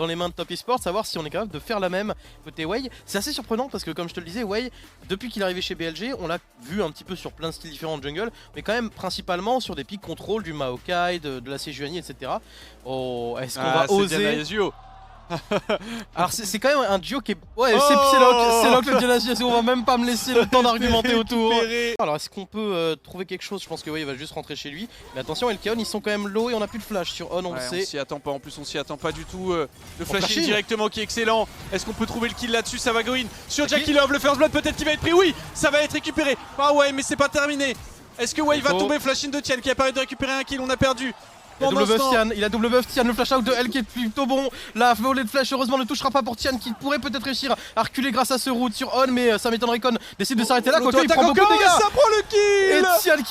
dans les mains de Top Esports, savoir si on est capable de faire la même côté Wei. C'est assez surprenant parce que comme je te le disais, Wei, depuis qu'il est arrivé chez BLG, on l'a vu un petit peu sur plein de styles différents de jungle, mais quand même principalement sur des pics contrôle, du Maokai, de la Sejuani, etc. Oh, est-ce qu'on va oser... Alors c'est quand même un duo qui est... Ouais, c'est Lock le Dionysius, on va même pas me laisser le temps d'argumenter autour. Alors est-ce qu'on peut trouver quelque chose? Je pense que oui, il va juste rentrer chez lui. Mais attention, Elkaon, ils sont quand même low et on a plus de flash sur On, on le sait. On s'y attend pas, en plus on s'y attend pas du tout. Le flash directement qui est excellent. Est-ce qu'on peut trouver le kill là-dessus? Ça va go in sur Jakilov, le first blood peut-être qu'il va être pris. Oui, ça va être récupéré. Ah ouais, mais c'est pas terminé. Est-ce que Wei va tomber? Flash in de Tian qui a permis de récupérer un kill, on a perdu. Il a double buff Tian, le flash out de L qui est plutôt bon. La volée de flash heureusement ne touchera pas pour Tian qui pourrait peut-être réussir à reculer grâce à ce route sur On, mais ça m'étonnerait qu'on décide de s'arrêter là. Quoique il prend beaucoup de dégâts. Ça prend le kill. Et Tian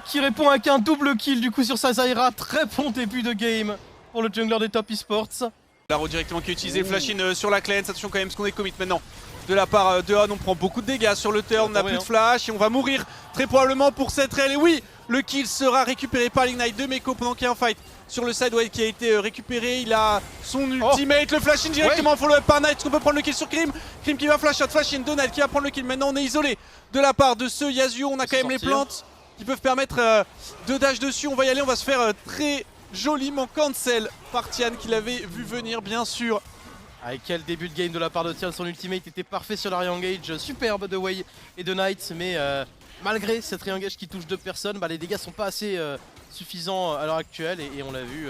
qui répond avec un double kill du coup sur sa Zyra. Très bon début de game pour le jungler des Top Esports. Laro directement qui a utilisé le flash in sur la cleanse. Attention quand même ce qu'on est commit maintenant. De la part de On, on prend beaucoup de dégâts sur le turn, on n'a plus de flash et on va mourir très probablement pour cette rail. Et oui, le kill sera récupéré par l'Ignite de Meiko pendant qu'il y a un fight sur le sideway qui a été récupéré. Il a son ultimate, le flash in directement follow up par Knight. Est-ce qu'on peut prendre le kill sur Krim? Krim qui va flash out, flash in de Knight qui va prendre le kill. Maintenant on est isolé de la part de ce Yasuo. On a quand même les plantes qui peuvent permettre de dash dessus. On va y aller, on va se faire très joliment cancel par Tian qui l'avait vu venir bien sûr. Avec quel début de game de la part de Tian, son ultimate était parfait sur la re-engage superbe de Wei et de Knight, mais malgré cette re-engage qui touche 2 personnes, les dégâts sont pas assez suffisants à l'heure actuelle et on l'a vu.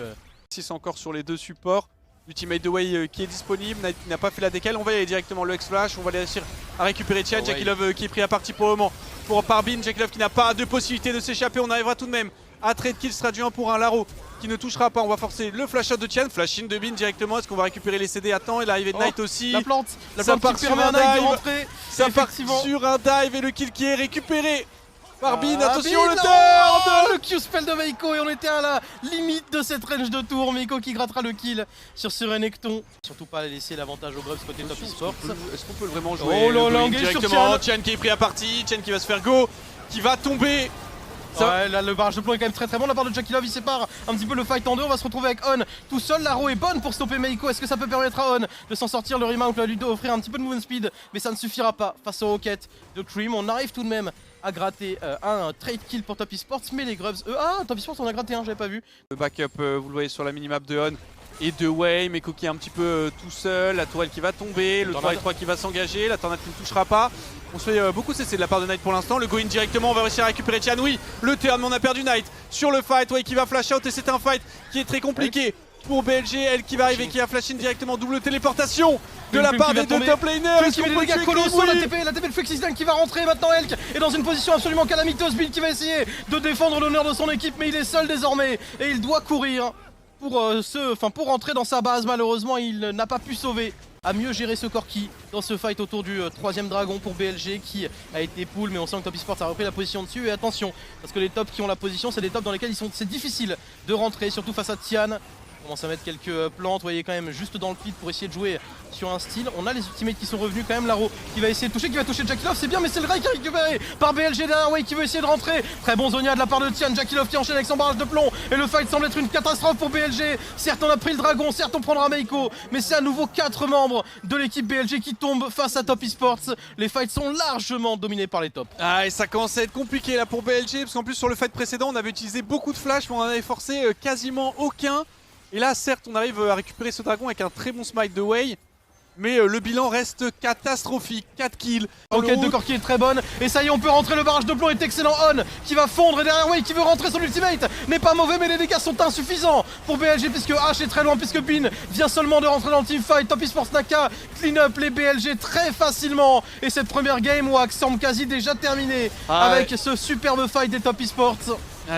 6 encore sur les 2 supports, ultimate de Wei qui est disponible, Knight qui n'a pas fait la décale, on va y aller directement le X-Flash, on va aller réussir à récupérer Tian, Jakilov qui est pris à partie pour le moment, pour Parbin, Jakilov qui n'a pas de possibilité de s'échapper, on arrivera tout de même à trade kill, sera du 1 pour 1, Laro qui ne touchera pas, on va forcer le flash out de Tian, flash in de Bin directement, est-ce qu'on va récupérer les CD à temps et l'arrivée de Knight aussi. La plante ça part qui sur permet un à Knight dive, de rentrer. Ça part sur un dive et le kill qui est récupéré par Bin, attention Bin, le turn. Le Q-spell de Meiko et on était à la limite de cette range de tour. Meiko qui grattera le kill sur ce Renekton. Surtout pas laisser l'avantage au Grubs côté Top Esports. Est-ce qu'on peut vraiment jouer directement? Tian qui est pris à partie, Tian qui va se faire go, qui va tomber. Ouais, là, le barrage de plomb est quand même très bon de la part de Jakilov, il sépare un petit peu le fight en deux, on va se retrouver avec On tout seul, la roue est bonne pour stopper Meiko, est-ce que ça peut permettre à On de s'en sortir? Le remount va lui offrir un petit peu de movement speed, mais ça ne suffira pas face aux roquettes de Cream. On arrive tout de même à gratter un trade kill pour Top Esports, mais les Grubs, Top Esports on a gratté un, j'avais pas vu. Le backup, vous le voyez sur la minimap de On et de Wei, Meiko qui est un petit peu tout seul, la tourelle qui va tomber, le 3-3 qui va s'engager, la tornade qui ne touchera pas. On se fait beaucoup cesser de la part de Knight pour l'instant, le go in directement, on va réussir à récupérer Tian, oui, le turn, mais on a perdu Knight sur le fight, Wei qui va flash out et c'est un fight qui est très compliqué pour BLG, elle qui va arriver, qui a flash in directement, double téléportation de la part des 2 top laners. Est-ce qu'on peut tuer Colosso, la TP de Fluxisdan qui va rentrer maintenant, Elk est dans une position absolument calamiteuse, Bill qui va essayer de défendre l'honneur de son équipe, mais il est seul désormais et il doit courir pour rentrer dans sa base. Malheureusement il n'a pas pu sauver, à mieux gérer ce Corki dans ce fight autour du 3ème dragon pour BLG qui a été pull, mais on sent que Top Esports a repris la position dessus. Et attention, parce que les tops qui ont la position, c'est des tops dans lesquels c'est difficile de rentrer, surtout face à Tian. On commence à mettre quelques plantes, vous voyez quand même juste dans le pit pour essayer de jouer sur un style. On a les ultimates qui sont revenus quand même, Laro qui va essayer de toucher, qui va toucher Jakilov, c'est bien, mais c'est le Rai qui est récupéré par BLG derrière, Wei qui veut essayer de rentrer. Très bon Zonia de la part de Tian, Jakilov qui enchaîne avec son barrage de plomb et le fight semble être une catastrophe pour BLG. Certes on a pris le dragon, certes on prendra Meiko, mais c'est à nouveau 4 membres de l'équipe BLG qui tombent face à Top Esports. Les fights sont largement dominés par les tops. Ah, et ça commence à être compliqué là pour BLG, parce qu'en plus sur le fight précédent on avait utilisé beaucoup de flash, mais on en avait forcé quasiment aucun. Et là certes on arrive à récupérer ce dragon avec un très bon smite de Wei, mais le bilan reste catastrophique, 4 kills. Enquête de Corki est très bonne, et ça y est on peut rentrer, le barrage de plomb est excellent, On qui va fondre, et derrière Wei qui veut rentrer, son ultimate n'est pas mauvais, mais les dégâts sont insuffisants pour BLG puisque H est très loin, puisque Bin vient seulement de rentrer dans le teamfight. Top Esports n'a qu'à clean up les BLG très facilement, et cette première game Wax semble quasi déjà terminée avec ce superbe fight des Top Esports.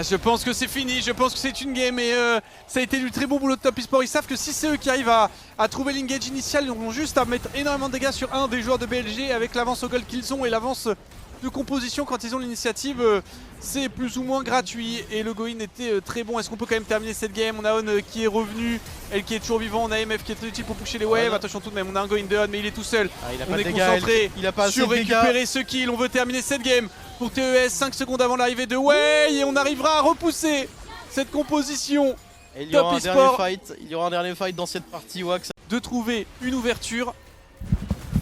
Je pense que c'est fini, je pense que c'est une game et ça a été du très bon boulot de Top Esports. Ils savent que si c'est eux qui arrivent à trouver l'engage initial, ils auront juste à mettre énormément de dégâts sur un des joueurs de BLG. Avec l'avance au gold qu'ils ont et l'avance de composition quand ils ont l'initiative, c'est plus ou moins gratuit et le go-in était très bon. Est-ce qu'on peut quand même terminer cette game? On a On qui est revenu, elle qui est toujours vivant, on a MF qui est très utile pour pusher les waves. Attention tout de même, on a un go-in de On mais il est tout seul. On est concentré sur récupérer ce kill, on veut terminer cette game pour TES, 5 secondes avant l'arrivée de Wei et on arrivera à repousser cette composition. Et il y aura un dernier fight dans cette partie, Wax. de trouver une ouverture.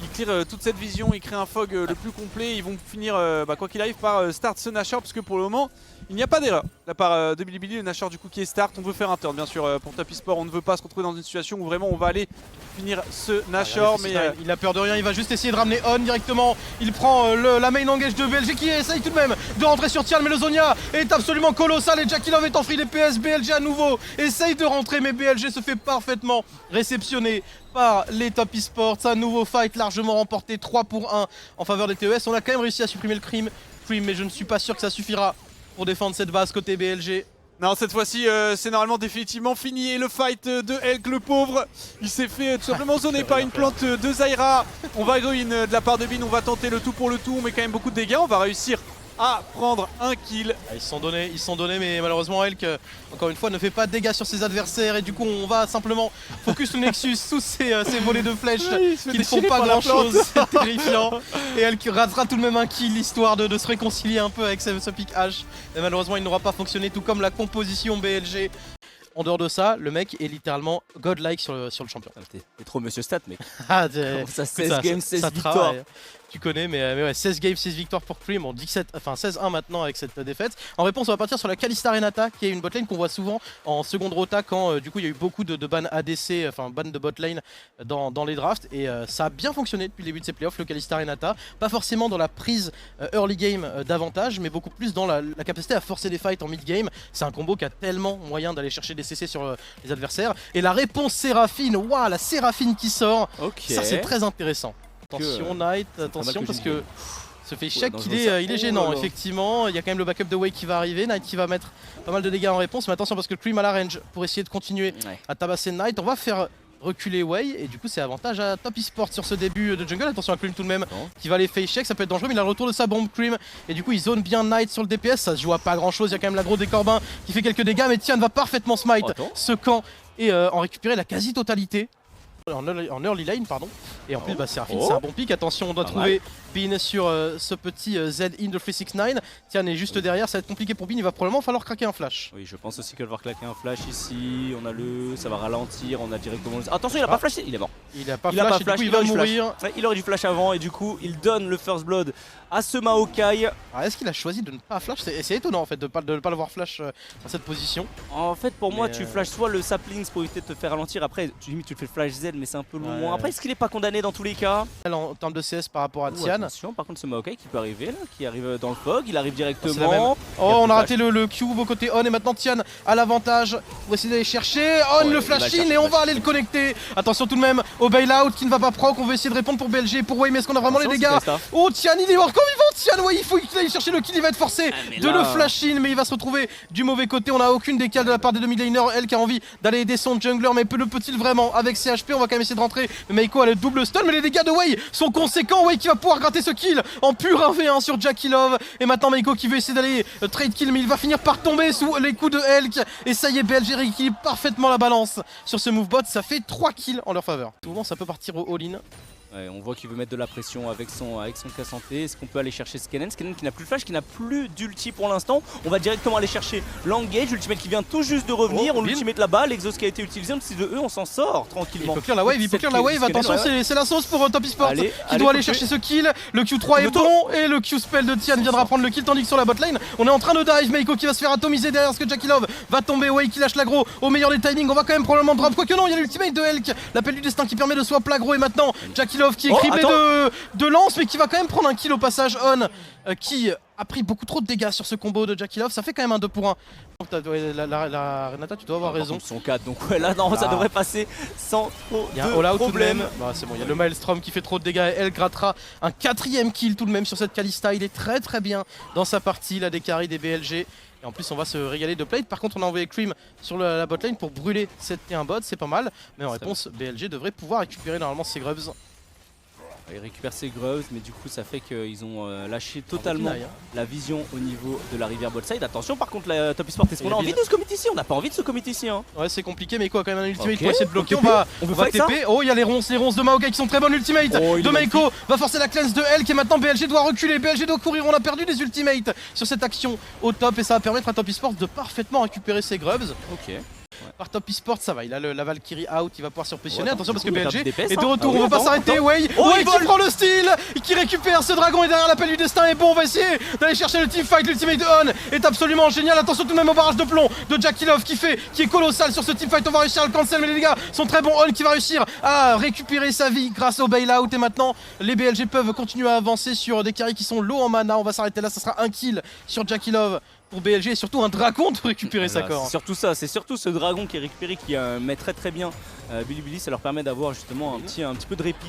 Ils clearent toute cette vision, ils créent un fog le plus complet. Ils vont finir, quoi qu'il arrive, par start ce Nashor, parce que pour le moment, il n'y a pas d'erreur de la part de Bilibili. Le Nashor du coup qui est start. On veut faire un turn, bien sûr, pour Top Esport. On ne veut pas se retrouver dans une situation où vraiment on va aller finir ce Nashor. Mais il a peur de rien, il va juste essayer de ramener On directement. Il prend la main engage de BLG qui essaye tout de même de rentrer sur Tian, mais le Zonia est absolument colossal et Jackie Love est en free DPS. BLG à nouveau essaye de rentrer, mais BLG se fait parfaitement réceptionner par les Top Esports. Un nouveau fight largement remporté 3 pour 1 en faveur des TES. On a quand même réussi à supprimer le crime, mais je ne suis pas sûr que ça suffira pour défendre cette base côté BLG. Non, cette fois-ci, c'est normalement définitivement fini. Et le fight de Elk, le pauvre, il s'est fait tout simplement zoner par une plante de Zyra. On va go in de la part de Bin, on va tenter le tout pour le tout. On met quand même beaucoup de dégâts, on va réussir à prendre un kill. Ils se sont donnés, mais malheureusement Elk, encore une fois, ne fait pas de dégâts sur ses adversaires. Et du coup, on va simplement focus le Nexus sous ces volets de flèches qui ne font pas grand chose. C'est terrifiant. Et Elk ratera tout de même un kill, histoire de se réconcilier un peu avec ce pick H. Mais malheureusement, il n'aura pas fonctionné, tout comme la composition BLG. En dehors de ça, le mec est littéralement godlike sur le champion. T'es trop monsieur stat, mec. Ah, ça 16 games, 16 victoires. Travaille. Tu connais, mais ouais, 16 games, 16 victoires pour Cream, on 16-1 maintenant avec cette défaite. En réponse, on va partir sur la Kalista Renata, qui est une botlane qu'on voit souvent en seconde rota quand du coup il y a eu beaucoup de bans ADC, enfin bans de botlane dans les drafts. Et ça a bien fonctionné depuis le début de ces playoffs, le Kalista Renata. Pas forcément dans la prise early game d'avantage, mais beaucoup plus dans la capacité à forcer des fights en mid game. C'est un combo qui a tellement moyen d'aller chercher des CC sur les adversaires. Et la réponse Séraphine, waouh, la Séraphine qui sort, ça c'est très intéressant. Attention Knight, attention parce que ce fait check il est gênant effectivement. Il y a quand même le backup de Wei qui va arriver, Knight qui va mettre pas mal de dégâts en réponse, mais attention parce que Cream a la range pour essayer de continuer à tabasser Knight. On va faire reculer Wei et du coup c'est avantage à Top Esports sur ce début de jungle. Attention à Cream tout de même qui va les face check, ça peut être dangereux, mais il a le retour de sa bombe Cream et du coup il zone bien Knight sur le DPS. Ça se joue à pas grand chose, il y a quand même l'agro des Corbins qui fait quelques dégâts, mais Tian va parfaitement smite ce camp et en récupérer la quasi-totalité. En early lane pardon. Et en plus Séraphine c'est un bon pick. Attention, on doit trouver Bin sur ce petit Z in de 369. Tian est juste derrière, ça va être compliqué pour Bin, il va probablement falloir craquer un flash. Oui, je pense aussi qu'il va devoir claquer un flash ici. On a ça va ralentir, on a directement attention, il a pas flashé, il est mort. Il a pas flash, et du coup il va mourir. Ouais, il aurait dû flash avant et du coup il donne le first blood à ce Maokai. Alors est-ce qu'il a choisi de ne pas flash? C'est étonnant en fait de ne pas l'avoir flash dans cette position. En fait pour moi tu flash soit le saplings pour éviter de te faire ralentir, après tu le fais flash Z mais c'est un peu loin. Après est-ce qu'il est pas condamné dans tous les cas? En termes de CS par rapport à Tian. Attention, par contre ce Maokai qui peut arriver là, qui arrive dans le fog, il arrive directement. On a raté le cube au côté On et maintenant Tian a l'avantage. On va essayer d'aller chercher On le flash in et on va aller le connecter. Attention tout de même au bailout qui ne va pas proc. On va essayer de répondre pour BLG, pour Wei, mais est-ce qu'on a vraiment les dégâts? Oh Tian il est encore vivant. Tian, ouais, il faut qu'il aille chercher le kill, il va être forcé de le flash in, mais il va se retrouver du mauvais côté. On a aucune décale de la part des demi-laners. Elle qui a envie d'aller aider son jungler, mais le peut-il vraiment avec ses HP? On va quand même essayer de rentrer. Meiko a le double stun, mais les dégâts de Wei sont conséquents. Wei qui va pouvoir gratter ce kill en pur 1v1 sur Jackie Love. Et maintenant Meiko qui veut essayer d'aller trade kill, mais il va finir par tomber sous les coups de Elk. Et ça y est, BLG rééquilibre parfaitement la balance sur ce move bot. Ça fait 3 kills en leur faveur. Souvent ça peut partir au all-in. Ouais, on voit qu'il veut mettre de la pression avec son cas santé. Est-ce qu'on peut aller chercher Skennen qui n'a plus de flash, qui n'a plus d'ulti pour l'instant. On va directement aller chercher l'engage, l'ultimate qui vient tout juste de revenir. On l'ultimate là-bas, l'exhaust qui a été utilisé, on de eux, on s'en sort tranquillement. Il peut clear la wave, attention c'est la sauce pour Top Esports qui doit aller chercher ce kill. Le Q3 est bon et le Q-spell de Tian viendra prendre le kill, tandis que sur la botlane on est en train de dive. Meiko qui va se faire atomiser derrière ce que Jackie Love va tomber. Wei qui lâche l'agro au meilleur des timings. On va quand même probablement drop, quoique non, il y a l'ultimate de Elk, l'appel du destin qui permet de swap l'agro. Et maintenant Jackie Love qui est criblé de lance, mais qui va quand même prendre un kill au passage. On qui a pris beaucoup trop de dégâts sur ce combo de Jackie Love. Ça fait quand même un 2 pour 1. La Renata, tu dois avoir raison. Son 4, donc ouais, là non, ça devrait passer sans trop de problème. Bah, c'est bon, il y a le Maelstrom qui fait trop de dégâts. Elle grattera un 4ème kill tout de même sur cette Kalista. Il est très bien dans sa partie, la décarry des BLG. Et en plus on va se régaler de plate. Par contre on a envoyé Cream sur la botlane pour brûler cette T1 bot, c'est pas mal. Mais en réponse BLG devrait pouvoir récupérer normalement ses grubs. Il récupère ses grubs, mais du coup ça fait qu'ils ont lâché totalement la vision au niveau de la rivière botside. Attention par contre la Top Esports, est-ce qu'on a envie de se commit ici? On n'a pas envie de se commit ici hein. Ouais c'est compliqué, mais quoi quand même un ultimate pour essayer de bloquer. On va TP. Oh il y a les ronces de Maokai qui sont très bonnes. Ultimate de Meiko va forcer la cleanse de Elk et maintenant BLG doit reculer, BLG doit courir. On a perdu des ultimates sur cette action au top et ça va permettre à Top Esports de parfaitement récupérer ses grubs. par Top Esports. Ça va, il a la Valkyrie out, il va pouvoir se repositionner. Oh, attention parce que il tape BLG des PS, est de hein. retour, Ah oui, on va pas attends, s'arrêter. attends. Way Oh, il qui vole. prend le style, qui récupère ce dragon et derrière l'appel du destin est bon. On va essayer d'aller chercher le teamfight. L'ultimate de On est absolument génial. Attention tout de même au barrage de plomb de Jackie Love qui est colossal sur ce teamfight. On va réussir à le cancel, mais les dégâts sont très bons. On qui va réussir à récupérer sa vie grâce au bailout. Et maintenant, les BLG peuvent continuer à avancer sur des carries qui sont low en mana. On va s'arrêter là, ça sera un kill sur Jackie Love pour BLG et surtout un dragon de récupérer sa corps. C'est surtout ça, c'est surtout ce dragon qui est récupéré qui met très bien Bilibili. Ça leur permet d'avoir justement un petit peu de répit.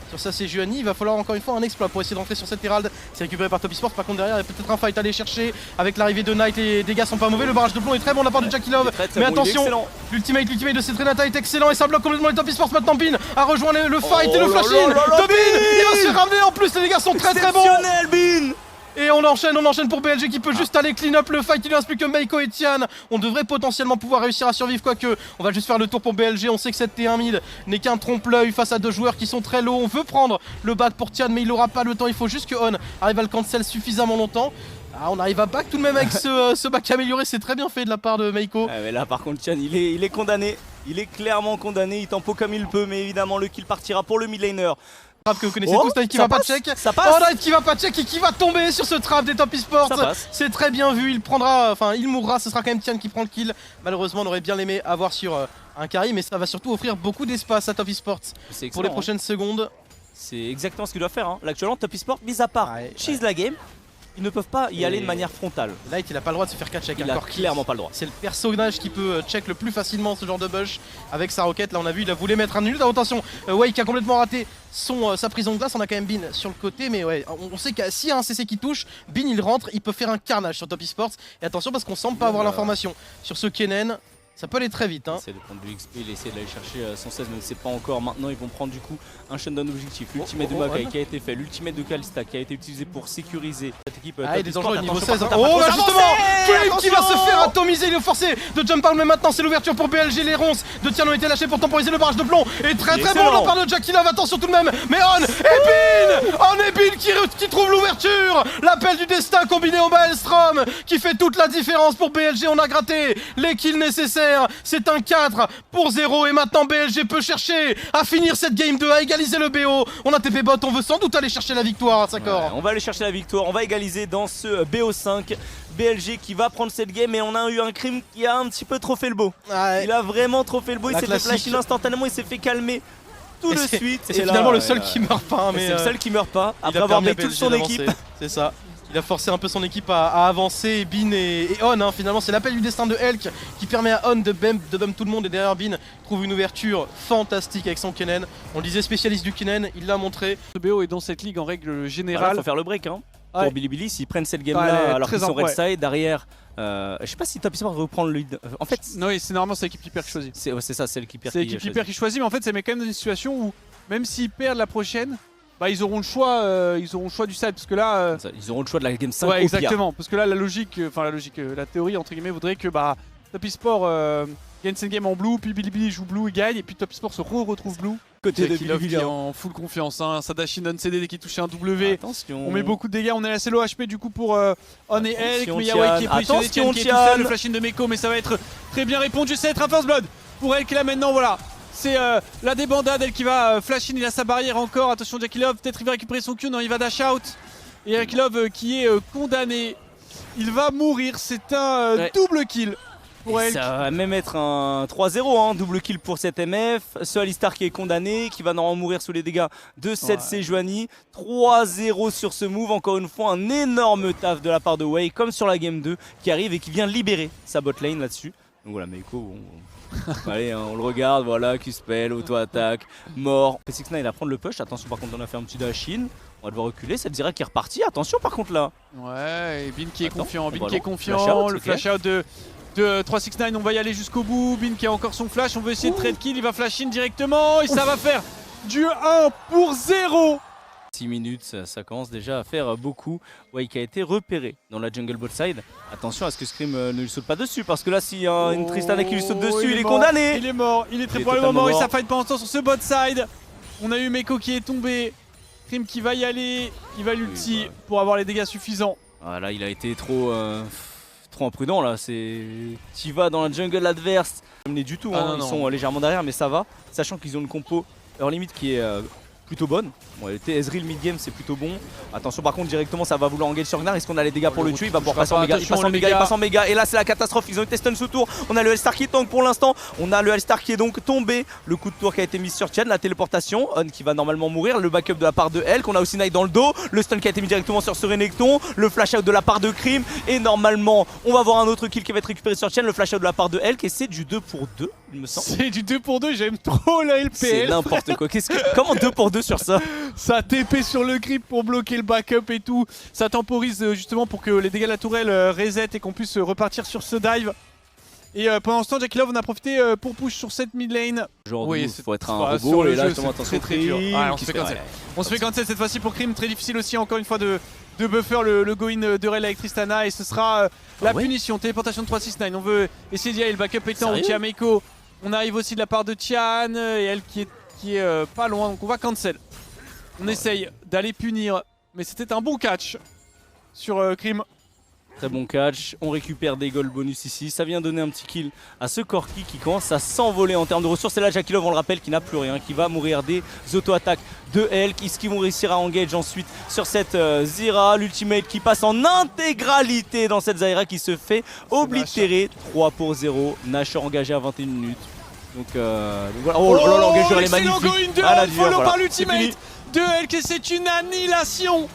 Sur ça c'est Juani, il va falloir encore une fois un exploit pour essayer d'entrer sur cette Herald. C'est récupéré par Top Esports, par contre derrière il y a peut-être un fight à aller chercher. Avec l'arrivée de Knight, les dégâts sont pas mauvais, le barrage de plomb est très bon de la part de Jackie Love. Très Mais bon, attention, l'ultimate de Cetrenata est excellent et ça bloque complètement les Top Esports. Maintenant Bin a rejoint le fight et le flash in de Bin. Il va se ramener en plus, les dégâts sont très bons. Exceptionnel Bin. Et on enchaîne pour BLG qui peut juste aller clean up le fight. Il ne reste plus que Meiko et Tian. On devrait potentiellement pouvoir réussir à survivre, quoique on va juste faire le tour pour BLG. On sait que cette T1 mid n'est qu'un trompe-l'œil face à deux joueurs qui sont très low. On veut prendre le back pour Tian, mais il n'aura pas le temps. Il faut juste que On arrive à le cancel suffisamment longtemps. Ah, on arrive à back tout de même avec ce back amélioré. C'est très bien fait de la part de Meiko. Ouais, mais là par contre Tian il est condamné. Il est clairement condamné. Il tempo comme il peut, mais évidemment le kill partira pour le mid laner. Que vous connaissez tous, Knight qui va pas check. Ça passe. Oh, Knight qui va pas check et qui va tomber sur ce trap des Top Esports. C'est très bien vu, il prendra, enfin il mourra, ce sera quand même Tian qui prend le kill. Malheureusement on aurait bien aimé avoir sur un carry, mais ça va surtout offrir beaucoup d'espace à Top Esports pour les prochaines secondes. C'est exactement ce qu'il doit faire. Là actuellement Top Esports, mis à part cheese la game, ils ne peuvent pas y aller de manière frontale. Knight il a pas le droit de se faire catch check. Il a clairement pas le droit. C'est le personnage qui peut check le plus facilement ce genre de bush avec sa roquette. Là on a vu, il a voulu mettre un nul. Attention, Wake a complètement raté sa prison de glace. On a quand même Bin sur le côté, mais ouais, on sait que s'il y a un CC qui touche, Bin il rentre, il peut faire un carnage sur Top Esports. Et attention parce qu'on semble pas avoir l'information sur ce Kennen. Ça peut aller très vite. Il essaie de prendre du XP, il essaie d'aller chercher son 16, mais c'est pas encore. Maintenant, ils vont prendre du coup un shutdown objectif. L'ultimate de Makai qui a été fait, l'ultimate de Kalista qui a été utilisé pour sécuriser cette équipe. Ah, il y a des enjeux au niveau 16. Oh, là justement, Flame qui va se faire atomiser. Il est forcé de jump out, mais maintenant c'est l'ouverture pour BLG. Les ronces de Tian ont été lâchés pour temporiser le barrage de plomb. Et très bon de la part de Jackie Love. Attention tout de même. Mais On et Bin qui trouve l'ouverture. L'appel du destin combiné au Maelstrom qui fait toute la différence pour BLG. On a gratté les kills nécessaires. C'est un 4-0 et maintenant BLG peut chercher à finir cette game 2, à égaliser le BO. On a TP bot, on veut sans doute aller chercher la victoire, d'accord. On va aller chercher la victoire, on va égaliser dans ce BO5. BLG qui va prendre cette game et on a eu un crime qui a un petit peu trop fait le beau. Il a vraiment trop fait le beau, il s'est fait flash in instantanément, il s'est fait calmer tout de suite. C'est finalement le seul qui meurt pas. C'est le seul qui meurt pas, après avoir mis toute son équipe. C'est ça. Il a forcé un peu son équipe à avancer, Bin et On, finalement c'est l'appel du destin de Elk qui permet à On de bump tout le monde et derrière Bin trouve une ouverture fantastique avec son Kennen. On le disait spécialiste du Kennen, il l'a montré. Ce BO est dans cette ligue en règle générale. Il faut faire le break pour Bilibili, s'ils prennent cette game là alors qu'ils sont red side derrière. Je sais pas si Top Esports reprend le lead. En fait, non, c'est normalement c'est l'équipe hyper qui choisit. C'est ça, c'est l'équipe hyper qui choisit, mais en fait ça met quand même dans une situation où même s'ils perdent la prochaine, bah ils auront le choix du side parce que là ils auront le choix de la game 5 ouais, exactement, parce que là la théorie entre guillemets voudrait que Top Esports gagne cette game en blue, puis Bilibili joue blue et gagne, et puis Top Esports se retrouve blue. Côté de Bilibili qui est en full confiance, Sadashi non CD dès qu'il touche un W. Attention. On met beaucoup de dégâts, on est assez low HP du coup pour On et Elk, mais il y a Tian. qui est positionné, Tian qui est tout seul, le flash in de Meiko, mais ça va être très bien répondu, ça va être un first blood pour Elk là maintenant, voilà. C'est la débandade, elle qui va flash in, il a sa barrière encore, attention Jackie Love, peut-être il va récupérer son Q, non il va dash out. Et Jackie Love qui est condamné, il va mourir, c'est un double kill pour Elk. Ça va même être un 3-0, double kill pour cette MF, ce Alistar qui est condamné, qui va normalement mourir sous les dégâts de cette Sejuani. 3-0 sur ce move, encore une fois un énorme taf de la part de Wei, comme sur la game 2, qui arrive et qui vient libérer sa bot lane là-dessus. Donc voilà, Meiko, allez, on le regarde, voilà, Q-spell, auto-attaque, mort. P69 il va prendre le push, attention par contre on a fait un petit dash in, on va devoir reculer, ça dirait qu'il est reparti, attention par contre là. Ouais, et Bin qui est confiant, Flash le flash out de 369, on va y aller jusqu'au bout, Bin qui a encore son flash, on veut essayer de trade kill, il va flash in directement et ça va faire du 1-0. 6 minutes, ça commence déjà à faire beaucoup. Ouais, qui a été repéré dans la jungle bot side. Attention à ce que Scream ne lui saute pas dessus, parce que là, s'il y a une Tristana qui lui saute dessus, il est condamné. Il est mort, il est très probablement mort et ça fight pendant ce temps sur ce bot side. On a eu Meiko qui est tombé, Scream qui va y aller, il va l'ulti pour avoir les dégâts suffisants. Voilà, il a été trop trop imprudent là, tu vas dans la jungle adverse, pas du tout, hein. Ils sont légèrement derrière mais ça va, sachant qu'ils ont une compo early mid qui est plutôt bonne. Bon, Ezreal mid game c'est plutôt bon. Attention par contre directement ça va vouloir engage sur Gnar. Est-ce qu'on a les dégâts pour le tuer? Il va pouvoir passer en méga, il passe en méga, et là c'est la catastrophe. Ils ont été stun sous tour. On a le L-Star qui est tank pour l'instant. On a le L-Star qui est donc tombé. Le coup de tour qui a été mis sur Tian, la téléportation. On qui va normalement mourir. Le backup de la part de Elk. On a aussi Knight dans le dos. Le stun qui a été mis directement sur ce Renekton. Le flash out de la part de Krim. Et normalement on va voir un autre kill qui va être récupéré sur Tian. Le flash out de la part de Elk. Et c'est du 2 pour 2 il me semble. C'est du 2 pour 2, j'aime trop la LPL. C'est n'importe quoi. Comment 2 pour 2 sur ça? Ça TP sur le grip pour bloquer le backup et tout. Ça temporise justement pour que les dégâts de la tourelle reset et qu'on puisse repartir sur ce dive. Et pendant ce temps, Jackie Love on a profité pour push sur cette mid lane. Aujourd'hui, il faut être un robot et là, justement, attention, très dur. Ah, on se fait cancel. On se fait cancel cette fois-ci pour Krim. Très difficile aussi, encore une fois, de buffer le go-in de Rel avec Tristana. Et ce sera la punition. Téléportation de 369. On veut essayer d'y aller. Le backup étant ulti à Meiko. On arrive aussi de la part de Tian et elle qui est pas loin. Donc on va cancel. On essaye d'aller punir. Mais c'était un bon catch sur Krim. Très bon catch, on récupère des gold bonus ici, ça vient donner un petit kill à ce Corki qui commence à s'envoler en termes de ressources. Et là Jackie Love, on le rappelle, qui n'a plus rien, qui va mourir des auto-attaques de Elk. Est-ce qu'ils vont réussir à engage ensuite sur cette Zyra, l'ultimate qui passe en intégralité dans cette Zyra qui se fait oblitérer 3 pour 0, Nashor engagé à 21 minutes. Donc voilà, oh là là, l'engageur est magnifique. De Elk, follow par l'ultimate de Elk et c'est une annihilation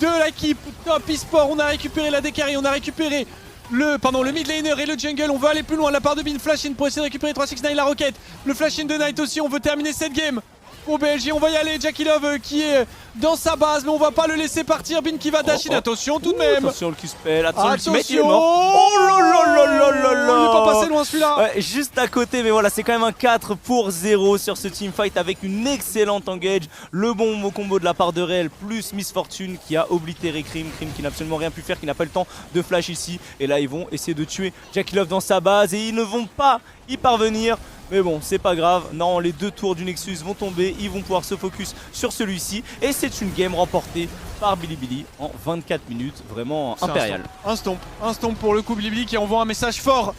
de l'équipe Top eSport. On a récupéré la décarry, on a récupéré le mid laner et le jungle. On veut aller plus loin, la part de Bin, flash in pour essayer de récupérer 369 la roquette. Le flash in de Knight aussi, on veut terminer cette game pour BLG. On va y aller, Jackie Love qui est dans sa base, mais on va pas le laisser partir. Bin qui va dash in, attention tout de même. Attention le Q-spell, attention le il est mort. Oh là là là là là là. Il est pas passé loin celui-là. Ouais, juste à côté, mais voilà, c'est quand même un 4 pour 0 sur ce teamfight avec une excellente engage. Le bon combo de la part de Rel plus Miss Fortune qui a oblitéré Krim qui n'a absolument rien pu faire, qui n'a pas le temps de flash ici. Et là ils vont essayer de tuer Jackie Love dans sa base et ils ne vont pas y parvenir. Mais bon, c'est pas grave, non, les 2 tours du Nexus vont tomber, ils vont pouvoir se focus sur celui-ci. Et c'est une game remportée par Bilibili en 24 minutes, vraiment impérial. Un stomp pour le coup, Bilibili qui envoie un message fort.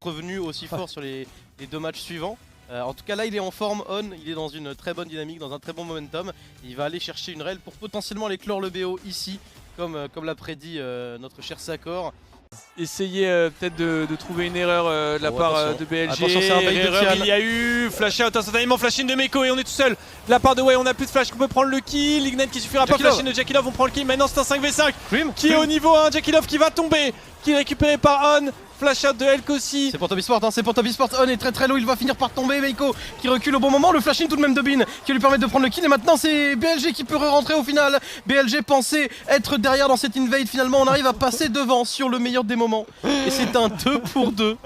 Revenu aussi fort sur les 2 matchs suivants. En tout cas là il est en forme il est dans une très bonne dynamique, dans un très bon momentum. Il va aller chercher une Rel pour potentiellement aller clore le BO ici, comme l'a prédit notre cher Sakor. Essayer peut-être de trouver une erreur de la part de BLG. Attention, c'est un bait de Tian. Il y a eu flash out instantanément, flash in de Meiko et on est tout seul. De la part de on a plus de flash qu'on peut prendre le kill. Ignite qui suffira pas, flash in de Jackie Love, on prend le kill. Maintenant c'est un 5v5 qui est au niveau 1. Jackie Love qui va tomber, qui est récupéré par On. Flash out de Elk aussi. C'est pour Top eSport, c'est pour Top eSport. On est très low, il va finir par tomber. Meiko qui recule au bon moment. Le flash in tout de même de Bin qui lui permet de prendre le kill. Et maintenant c'est BLG qui peut rentrer au final. BLG pensait être derrière dans cette invade. Finalement on arrive à passer devant sur le meilleur des moments. Et c'est un 2 pour 2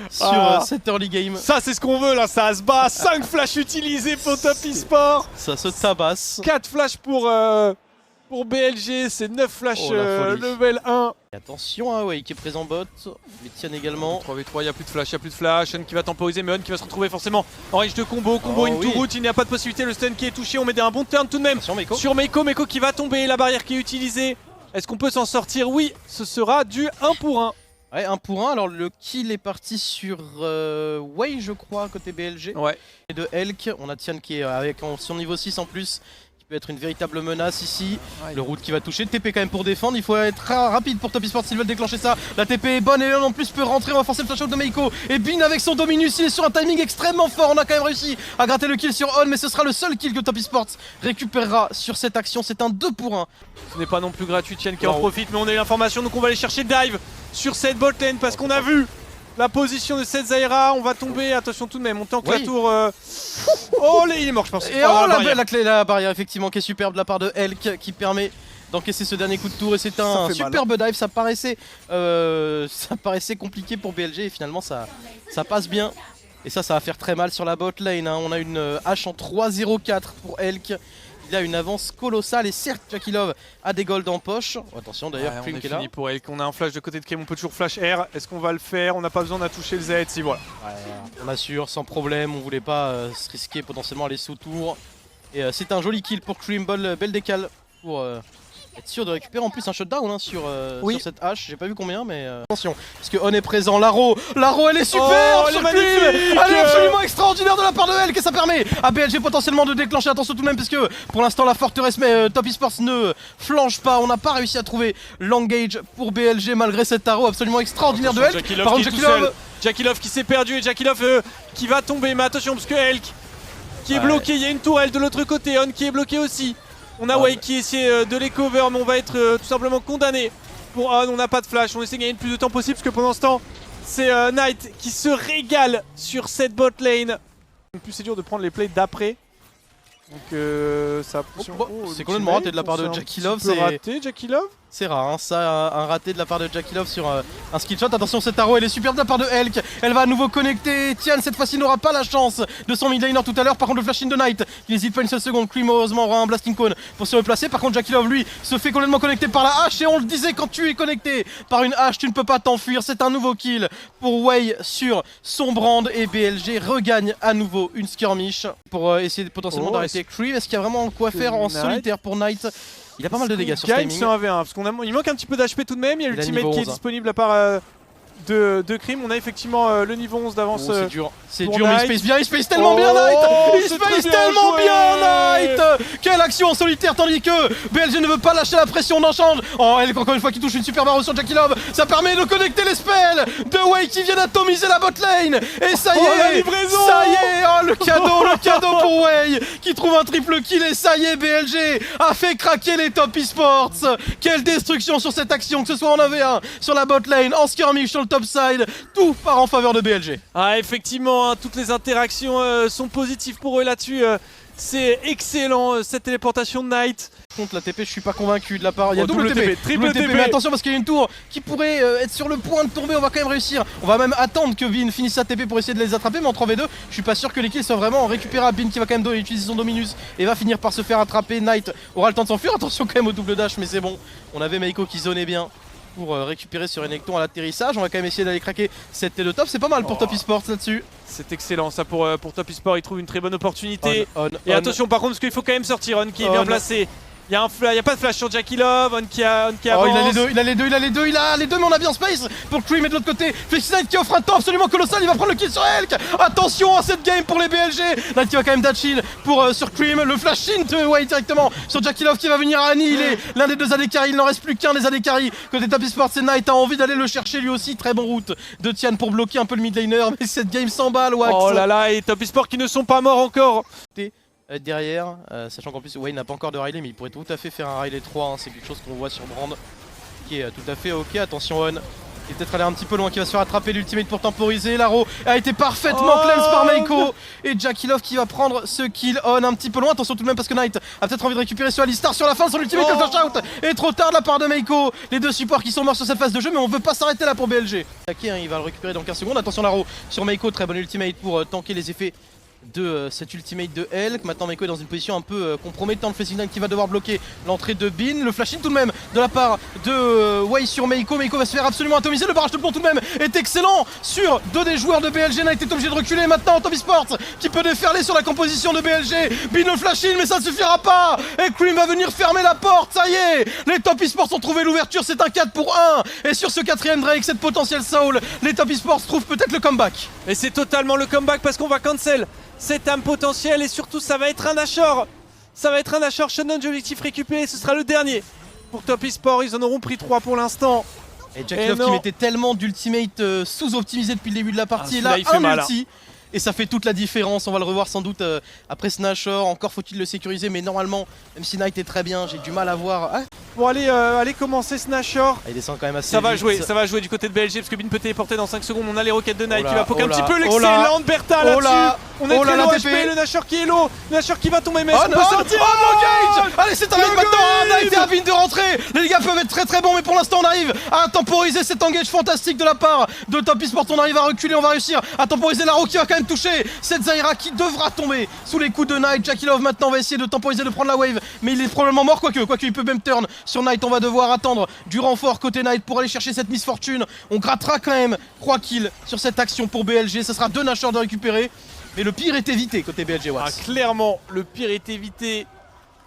sur cette early game. Ça c'est ce qu'on veut là, ça se bat. 5 flashs utilisés pour Top eSport. Ça se tabasse. 4 flashs pour BLG, c'est 9 flashs level 1. Et attention, qui est présent bot, mais Tian également. 3v3, il n'y a plus de flash, On qui va temporiser, mais On qui va se retrouver forcément en range de combo, into route, il n'y a pas de possibilité, le stun qui est touché, on met un bon turn tout de même sur Meiko qui va tomber, la barrière qui est utilisée. Est-ce qu'on peut s'en sortir? Oui, ce sera du 1 pour 1. Ouais, 1 pour 1, alors le kill est parti sur Wei je crois, côté BLG. Ouais. Et de Elk, on a Tian qui est avec son niveau 6 en plus. Peut être une véritable menace ici. Le route qui va toucher, TP quand même pour défendre, il faut être rapide pour Top eSport s'ils veulent déclencher ça. La TP est bonne et on en plus peut rentrer, on va forcer le flash out de Meiko. Et Bin avec son Dominus, il est sur un timing extrêmement fort, on a quand même réussi à gratter le kill sur On, mais ce sera le seul kill que Top eSport récupérera sur cette action, c'est un 2 pour 1. Ce n'est pas non plus gratuit, Tian qui en profite, mais on a eu l'information, donc on va aller chercher dive sur cette bot lane parce qu'on a vu la position de cette Zyra. On va tomber, attention tout de même, on tank la tour. Oh, il est mort je pense. Et la barrière effectivement qui est superbe de la part de Elk qui permet d'encaisser ce dernier coup de tour. Et c'est un superbe dive, ça paraissait compliqué pour BLG et finalement ça passe bien. Et ça va faire très mal sur la bot lane, On a une hache en 3-0-4 pour Elk. Il a une avance colossale et certes Jackie Love a des golds en poche. Attention d'ailleurs, Krim qui est là. Pour Elk, on a un flash de côté de Krim, on peut toujours flash R. Est-ce qu'on va le faire? On n'a pas besoin de toucher le Z, si voilà. On assure sans problème, on voulait pas se risquer potentiellement aller sous tour. Et c'est un joli kill pour Krim, belle décale pour Être sûr de récupérer en plus un shutdown hein, sur cette hache, j'ai pas vu combien mais attention, parce que On est présent, Laro elle est superbe sur Crim. Elle est absolument extraordinaire de la part de Elk et ça permet à BLG potentiellement de déclencher, attention tout de même parce que pour l'instant la forteresse mais Top Esports ne flanche pas, on n'a pas réussi à trouver l'engage pour BLG malgré cet arrow absolument extraordinaire de Elk. Par contre Jakilov qui s'est perdu et Jakilov qui va tomber, mais attention parce que Elk qui est bloqué, il y a une tourelle de l'autre côté, On qui est bloqué aussi. On a Wei qui essaie de les cover mais on va être tout simplement condamné pour On, on n'a pas de flash, on essaie de gagner le plus de temps possible parce que pendant ce temps c'est Knight qui se régale sur cette bot lane. En plus c'est dur de prendre les plays d'après. Donc ça c'est complètement raté de la part de Jakilov. C'est raté Jakilov. C'est rare, hein, ça, un raté de la part de Jakilov sur un skill shot. Attention, cette arrow, elle est superbe de la part de Elk. Elle va à nouveau connecter. Tian, cette fois-ci, n'aura pas la chance de son mid laner tout à l'heure. Par contre, le flash in de Knight, qui n'hésite pas une seule seconde. Cream, heureusement, aura un blasting cone pour se replacer. Par contre, Jakilov, lui, se fait complètement connecter par la hache. Et on le disait, quand tu es connecté par une hache, tu ne peux pas t'enfuir. C'est un nouveau kill pour Wei sur son brand. Et BLG regagne à nouveau une skirmish pour essayer potentiellement d'arrêter Cream. Est-ce qu'il y a vraiment quoi faire en solitaire pour Knight? Il a pas mal de dégâts sur ce timing. Parce qu'il manque un petit peu d'HP tout de même. Il y a l'ultimate qui est disponible à part de Cream. On a effectivement le niveau 11 d'avance. C'est dur, mais il space tellement bien Knight. Il space tellement bien Knight. Quelle action en solitaire tandis que BLG ne veut pas lâcher la pression d'enchange. Oh, Elk encore une fois qui touche une super barre sur Jakilov. Ça permet de connecter les spells de Wei qui viennent atomiser la bot lane. Et ça y est, la livraison. Ça y est, oh, le cadeau pour Wei qui trouve un triple kill. Et ça y est, BLG a fait craquer les Top Esports. Quelle destruction sur cette action, que ce soit en AV1, sur la bot lane, en skirmish, sur le top side. Tout part en faveur de BLG. Ah effectivement, hein, toutes les interactions sont positives pour eux là-dessus. C'est excellent cette téléportation de Knight. Contre la TP, je suis pas convaincu de la part. Il y a double TP, triple TP. Mais attention parce qu'il y a une tour qui pourrait être sur le point de tomber. On va quand même réussir. On va même attendre que Vin finisse sa TP pour essayer de les attraper. Mais en 3v2, je suis pas sûr que les kills soient vraiment récupérables. Vin qui va quand même utiliser son Dominus et va finir par se faire attraper. Knight aura le temps de s'enfuir. Attention quand même au double dash, mais c'est bon. On avait Meiko qui zonait bien pour récupérer ce Renekton à l'atterrissage. On va quand même essayer d'aller craquer cette T de top. C'est pas mal pour Top Esports là-dessus. C'est excellent ça pour Top Esports. Il trouve une très bonne opportunité. Et attention par contre parce qu'il faut quand même sortir. On qui est bien placé. Il y a pas de flash sur Jakilov, On qui avance. Il a les deux, mais on a bien space pour Cream et de l'autre côté Flexi Knight qui offre un temps absolument colossal, il va prendre le kill sur Elk. Attention à cette game pour les BLG. Knight qui va quand même datchin sur Cream, le flash in de Wei directement sur Jakilov qui va venir annihiler l'un des deux AD carry. Il n'en reste plus qu'un des AD carry côté Top Esports. C'est Knight a envie d'aller le chercher lui aussi. Très bon route de Tian pour bloquer un peu le mid laner, mais cette game s'emballe. Wax. Oh là là, et Top Esports qui ne sont pas morts encore. Derrière, sachant qu'en plus Wei n'a pas encore de Riley, mais il pourrait tout à fait faire un Riley 3, hein. C'est quelque chose qu'on voit sur Brand qui est tout à fait ok. Attention On qui est peut-être allé un petit peu loin, qui va se faire attraper, l'ultimate pour temporiser. L'arrow a été parfaitement cleanse par Meiko et Jakilov qui va prendre ce kill. On un petit peu loin, attention tout de même parce que Knight a peut-être envie de récupérer sur Alistar sur la fin de son ultimate. Le flash out et trop tard de la part de Meiko. Les deux supports qui sont morts sur cette phase de jeu, mais on veut pas s'arrêter là pour BLG. Ok, hein, il va le récupérer dans 15 secondes. Attention l'Arrow sur Meiko, très bon ultimate pour tanker les effets de cet ultimate de Elk. Maintenant Meiko est dans une position un peu compromettante. Le Flexi Knight qui va devoir bloquer l'entrée de Bin. Le flash in tout de même de la part de Wei sur Meiko. Meiko va se faire absolument atomiser. Le barrage de plomb tout de même est excellent sur deux des joueurs de BLG. Knight est obligé de reculer maintenant. Top Esports qui peut déferler sur la composition de BLG. Bin le flash in mais ça ne suffira pas. Et Cream va venir fermer la porte. Ça y est, les Top Esports ont trouvé l'ouverture. C'est un 4 pour 1. Et sur ce quatrième Drake, cette potentielle soul, les Top Esports trouvent peut-être le comeback. Et c'est totalement le comeback parce qu'on va cancel cette âme potentielle et surtout ça va être un Nashor. Ça va être un Nashor Shonen d'objectif récupéré, ce sera le dernier pour Top Esports. Ils en auront pris 3 pour l'instant. Et Jakilov qui mettait tellement d'ultimate sous-optimisé depuis le début de la partie. Là il fait mal, ulti. Et ça fait toute la différence, on va le revoir sans doute après ce Nashor. Encore faut-il le sécuriser, mais normalement, même si Knight est très bien, j'ai du mal à voir. Pour aller commencer ce Nashor. Il descend quand même assez ça vite. va jouer du côté de BLG parce que Bin peut téléporter dans 5 secondes. On a les roquettes de Knight qui va poker un petit peu l'excellente Bertha là-dessus. On est très low HP, le Nashor qui est low. Le Nashor qui va tomber, mais on peut sortir. Allez, c'est un mec maintenant. Knight et à Bin de rentrer. Les gars peuvent être très bons, mais pour l'instant on arrive à temporiser cet engage fantastique de la part de Top Esports. On arrive à reculer, on va réussir à temporiser l'Arrow qui va quand même toucher cette Zyra qui devra tomber sous les coups de Knight. Jakilov maintenant va essayer de temporiser, de prendre la wave, mais il est probablement mort, quoique il peut même turn sur Knight. On va devoir attendre du renfort côté Knight pour aller chercher cette misfortune. On grattera quand même 3 kills sur cette action pour BLG. Ce sera 2 Nashor de récupérer, mais le pire est évité côté BLG. Clairement, le pire est évité.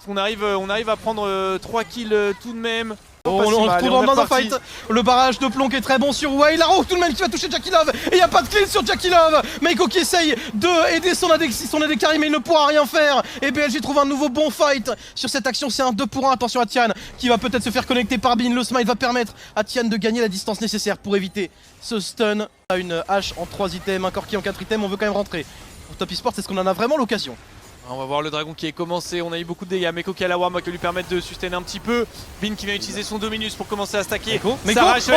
On arrive à prendre 3 kills tout de même. On se retrouve dans un fight. Le barrage de plomb qui est très bon sur Way. La roue tout de même qui va toucher Jackie Love. Et il n'y a pas de clean sur Jackie Love. Meiko qui essaye de aider son AD carry, mais il ne pourra rien faire. Et BLG trouve un nouveau bon fight sur cette action. C'est un 2 pour 1. Attention à Tian qui va peut-être se faire connecter par Bin. Le smite va permettre à Tian de gagner la distance nécessaire pour éviter ce stun. À une hache en 3 items, un Corki en 4 items. On veut quand même rentrer. Pour Top Esports, est-ce qu'on en a vraiment l'occasion? On va voir le dragon qui est commencé, on a eu beaucoup de dégâts. Meiko qui a la warm qui va lui permettre de sustain un petit peu. Bin qui vient utiliser son Dominus pour commencer à stacker. Le flash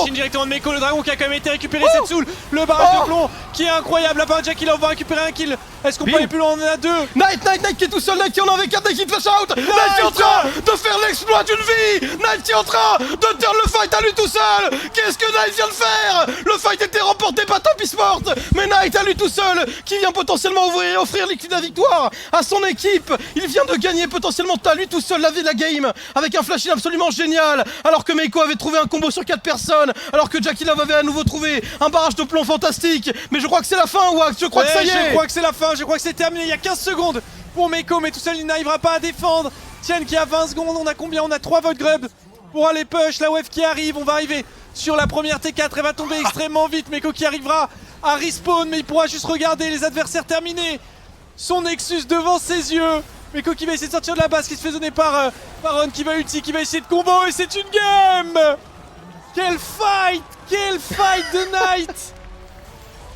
in directement de Meiko, le dragon qui a quand même été récupéré cette soul. Le barrage de plomb qui est incroyable. Là-bas, Jackie Love va récupérer un kill. Est-ce qu'on peut aller plus loin? On en a 2. Knight qui est tout seul, Knight qui en avait 4, Knight qui flash out. Knight qui est en train de faire l'exploit d'une vie. Knight qui est en train de turn le fight à lui tout seul. Qu'est-ce que Knight vient de faire? Le fight était remporté par Top Esports, mais Knight à lui tout seul qui vient potentiellement offrir la victoire à son équipe. Il vient de gagner potentiellement à lui tout seul la game avec un flash in absolument génial, alors que Meiko avait trouvé un combo sur 4 personnes, alors que Jackie Love avait à nouveau trouvé un barrage de plomb fantastique. Mais je crois que c'est la fin, Wax, je crois que ça y est. Je crois que c'est la fin, je crois que c'est terminé. Il y a 15 secondes pour Meiko, mais tout seul il n'arrivera pas à défendre. Tian qui a 20 secondes, on a combien? On a 3 vote grub pour aller push. La wave qui arrive, on va arriver sur la première T4, elle va tomber extrêmement vite. Meiko qui arrivera à respawn, mais il pourra juste regarder les adversaires terminer son Nexus devant ses yeux. Meiko qui va essayer de sortir de la base, qui se fait zoner par Ron qui va ulti, qui va essayer de combo, et c'est une game. Quel fight de Knight.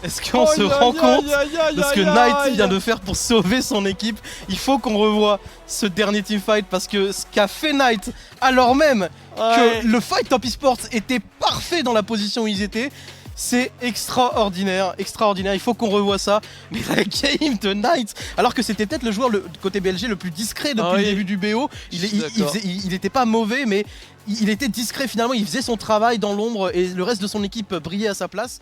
Est-ce qu'on se rend compte de ce que Knight vient de faire pour sauver son équipe? Il faut qu'on revoie ce dernier teamfight, parce que ce qu'a fait Knight, alors même que le fight Top Esports était parfait dans la position où ils étaient, c'est extraordinaire, il faut qu'on revoie ça. Mais la game de Knight, alors que c'était peut-être le joueur côté BLG le plus discret depuis le début du BO, il était pas mauvais, mais il était discret finalement, il faisait son travail dans l'ombre et le reste de son équipe brillait à sa place.